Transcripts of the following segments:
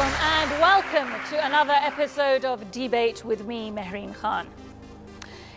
alaikum and welcome to another episode of Debate with me, Mehreen Khan.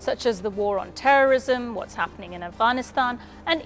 such as the war on terrorism, what's happening in Afghanistan and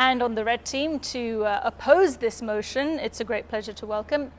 And on the red team to oppose this motion, it's a great pleasure to welcome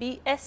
BS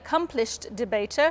accomplished debater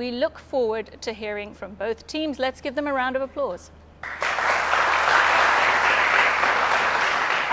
we look forward to hearing from both teams. Let's give them a round of applause.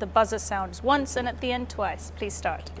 the buzzer sounds once and at the end twice. Please start.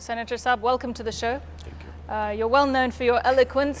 Senator Saab, welcome to the show. You're well known for your eloquence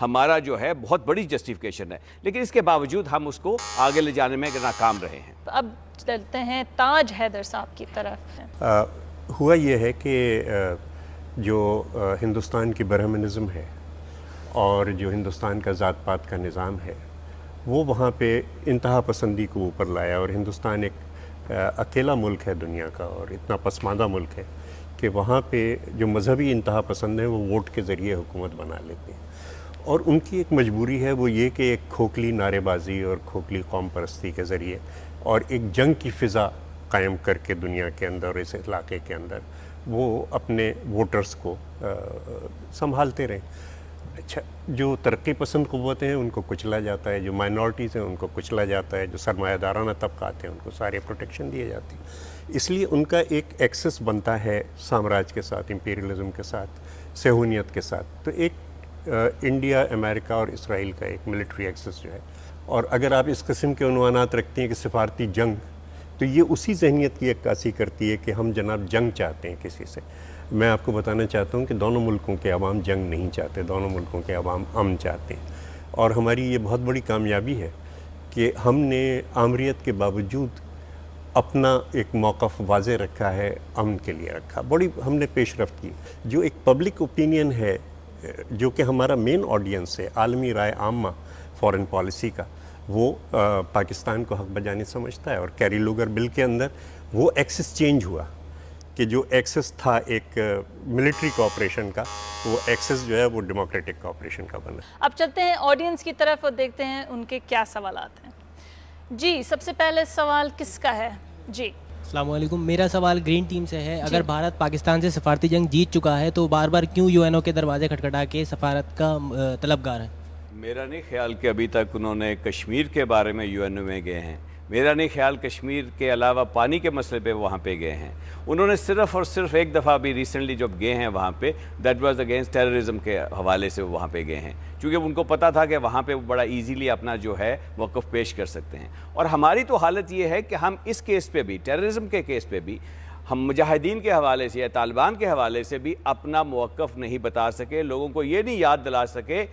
ہمارا جو ہے بہت بڑی justification ہے، لیکن اس کے باوجود ہم اس کو آگے لے جانے میں ناکام رہے ہیں۔ اب چلتے ہیں تاج حیدر صاحب کی طرف۔ ہوا یہ ہے کہ جو ہندوستان کی برہمنزم ہے اور جو ہندوستان کا ذات پات کا نظام ہے وہ وہاں پہ انتہا پسندی کو اوپر لایا، اور ہندوستان ایک اکیلا ملک ہے دنیا کا اور اتنا پسماندہ ملک ہے کہ وہاں پہ جو مذہبی انتہا پسند ہیں وہ ووٹ کے ذریعے حکومت بنا لیتے ہیں، اور ان کی ایک مجبوری ہے وہ یہ کہ ایک کھوکھلی نعرے بازی اور کھوکھلی قوم پرستی کے ذریعے اور ایک جنگ کی فضا قائم کر کے دنیا کے اندر اور اس علاقے کے اندر وہ اپنے ووٹرز کو سنبھالتے رہیں۔ اچھا، جو ترقی پسند قوتیں ہیں ان کو کچلا جاتا ہے، جو مائنورٹیز ہیں ان کو کچلا جاتا ہے، جو سرمایہ دارانہ طبقات ہیں ان کو سارے پروٹیکشن دیے جاتی ہیں۔ اس لیے ان کا ایک ایکسس بنتا ہے سامراج کے ساتھ، امپیریلزم کے ساتھ، صہیونیت کے ساتھ۔ تو ایک انڈیا، امریکہ اور اسرائیل کا ایک ملٹری ایکسس جو ہے، اور اگر آپ اس قسم کے عنوانات رکھتے ہیں کہ سفارتی جنگ، تو یہ اسی ذہنیت کی عکاسی کرتی ہے کہ ہم جناب جنگ چاہتے ہیں کسی سے۔ میں آپ کو بتانا چاہتا ہوں کہ دونوں ملکوں کے عوام جنگ نہیں چاہتے، دونوں ملکوں کے عوام امن چاہتے ہیں، اور ہماری یہ بہت بڑی کامیابی ہے کہ ہم نے آمریت کے باوجود اپنا ایک موقف واضح رکھا ہے، امن کے لیے رکھا، بڑی ہم نے پیش رفت کی۔ جو ایک پبلک اوپینین ہے جو کہ ہمارا مین آڈینس ہے، عالمی رائے عامہ فورن پالیسی کا، وہ پاکستان کو حق بجانب سمجھتا ہے، اور کیری لوگر بل کے اندر وہ ایکسس چینج ہوا کہ جو ایکسس تھا ایک ملٹری کوآپریشن کا، وہ ایکسس جو ہے وہ ڈیموکریٹک کوآپریشن کا بنا۔ اب چلتے ہیں آڈینس کی طرف اور دیکھتے ہیں ان کے کیا سوالات ہیں۔ جی، سب سے پہلے سوال کس کا ہے؟ جی السلام علیکم، میرا سوال گرین ٹیم سے ہے۔ اگر بھارت پاکستان سے سفارتی جنگ جیت چکا ہے تو بار بار کیوں یو این او کے دروازے کھٹکھٹا کے سفارت کا طلبگار ہے؟ میرا نہیں خیال کہ ابھی تک انہوں نے کشمیر کے بارے میں یو این او میں گئے ہیں، میرا نہیں خیال کشمیر کے علاوہ پانی کے مسئلے پہ وہاں پہ گئے ہیں۔ انہوں نے صرف اور صرف ایک دفعہ بھی ریسنٹلی جب گئے ہیں وہاں پہ، دیٹ واز اگینسٹ ٹیررزم کے حوالے سے وہاں پہ گئے ہیں، کیونکہ ان کو پتہ تھا کہ وہاں پہ بڑا ایزیلی اپنا جو ہے موقف پیش کر سکتے ہیں۔ اور ہماری تو حالت یہ ہے کہ ہم اس کیس پہ بھی، ٹیررزم کے کیس پہ بھی، ہم مجاہدین کے حوالے سے یا طالبان کے حوالے سے بھی اپنا موقف نہیں بتا سکے، لوگوں کو یہ نہیں یاد دلا سکے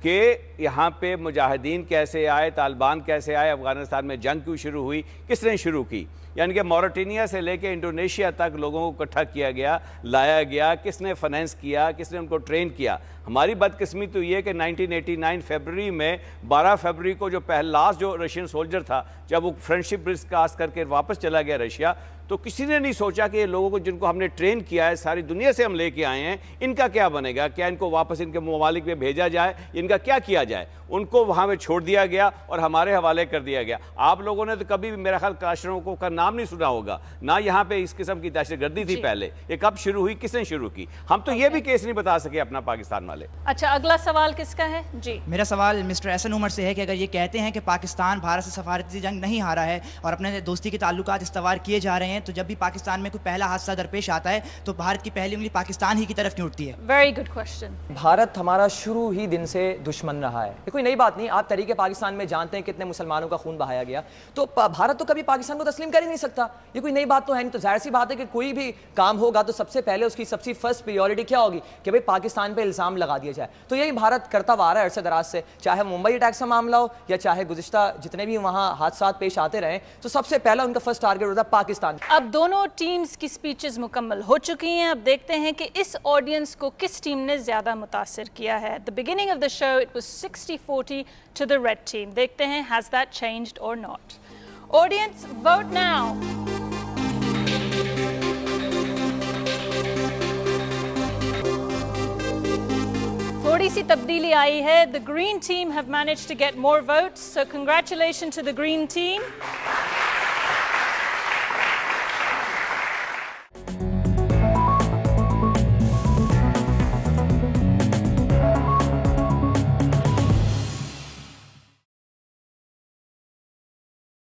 کہ یہاں پہ مجاہدین کیسے آئے، طالبان کیسے آئے، افغانستان میں جنگ کیوں شروع ہوئی، کس نے شروع کی، یعنی کہ موریٹینیا سے لے کے انڈونیشیا تک لوگوں کو اکٹھا کیا گیا، لایا گیا، کس نے فائنینس کیا، کس نے ان کو ٹرین کیا۔ ہماری بدقسمی تو یہ کہ 1989 فیبروری میں 12 فیبروری کو جو لاسٹ جو رشین سولجر تھا، جب وہ فرینڈشپ برس کاسٹ کر کے واپس چلا گیا رشیا، تو کسی نے نہیں سوچا کہ یہ لوگوں کو جن کو ہم نے ٹرین کیا ہے، ساری دنیا سے ہم لے کے آئے ہیں، ان کا کیا بنے گا، کیا ان کو واپس ان کے ممالک میں بھیجا جائے، ان کا کیا کیا جائے۔ ان کو وہاں میں چھوڑ دیا گیا اور ہمارے حوالے کر دیا گیا۔ آپ لوگوں نے تو کبھی بھی میرا خیال کاشروں کا نام نہیں سنا ہوگا، نہ یہاں پہ اس قسم کی دہشت گردی تھی پہلے، یہ کب شروع ہوئی، کس نے شروع کی، ہم تو یہ بھی کیس نہیں بتا سکے اپنا پاکستان والے۔ اچھا، اگلا سوال کس کا ہے؟ جی میرا سوال مسٹر احسن عمر سے ہے کہ اگر یہ کہتے ہیں کہ پاکستان بھارت سے سفارتی جنگ نہیں ہارا ہے اور اپنے دوستی کے تعلقات استوار کیے جا رہے ہیں، تو جب بھی پاکستان میں کوئی پہلا حادثہ درپیش آتا ہے تو بھارت کی پہلی انگلی پاکستان ہی کی طرف کیوں اٹھتی ہے؟ Very good question. بھارت ہمارا شروع ہی دن سے دشمن رہا ہے، یہ کوئی نئی بات نہیں، آپ تحریک پاکستان میں جانتے ہیں کتنے مسلمانوں کا خون بہایا گیا، تو بھارت تو کبھی پاکستان کو تسلیم کر ہی نہیں سکتا، یہ کوئی نئی بات تو ہے نہیں۔ تو ظاہر سی بات ہے کہ کوئی بھی کام ہوگا تو سب سے پہلے اس کی سب سے فرسٹ پریورٹی کیا ہوگی کہ بھئی پاکستان پہ الزام لگا دیا جائے۔ تو یہی بھارت کرتا ہوا آ رہا ہے عرصے دراز سے، چاہے ممبئی اٹیکس کا معاملہ ہو یا چاہے گزشتہ جتنے بھی وہاں حادثات پیش آتے رہے، تو سب سے پہلا ان کا فرسٹ ٹارگیٹ ہوتا ہے پاکستان۔ اب دونوں ٹیمز کی سپیچز مکمل ہو چکی ہیں، اب دیکھتے ہیں کہ اس آڈینس کو کس ٹیم نے زیادہ متاثر کیا ہے۔ The beginning of the show it was 60-40 to the red team. دیکھتے ہیں has that changed or not. Audience, vote now. تھوڑی سی تبدیلی آئی ہے. The green team have managed to get more votes, so congratulations to the green team.